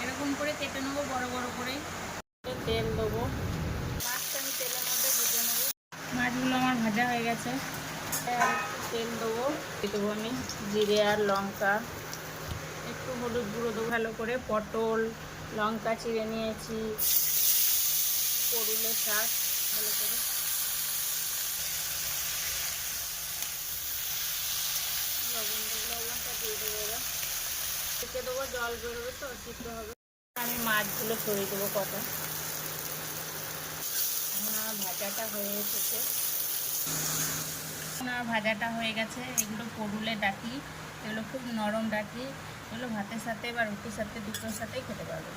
এরকম করে কেটে নেবো বড় বড় করে। তেল দেবো, মাছটা আমি তেলের মধ্যে ভেজে নেবো। মাছগুলো আমার ভাজা হয়ে গেছে। তেল দেবো, দেবো আমি জিরে আর লঙ্কা, একটু হলুদ গুঁড়ো দেবো। ভালো করে পটল লঙ্কা চিড়ে নিয়েছি, করুলের শাক ভালো করে লবণটা দিয়ে দেবো। এবার রেখে দেবো, জল বেরোবে তো সিদ্ধ হবে। আমি মাছগুলো সরিয়ে দেবো কটা। এখন আমার ভাজাটা হয়ে এসেছে, আমার ভাজাটা হয়ে গেছে। এগুলো করুলের ডাঁটি, এগুলো খুব নরম ডাঁটি, এগুলো ভাতের সাথে বা রুটির সাথে দুটোর সাথেই খেতে পারবেন।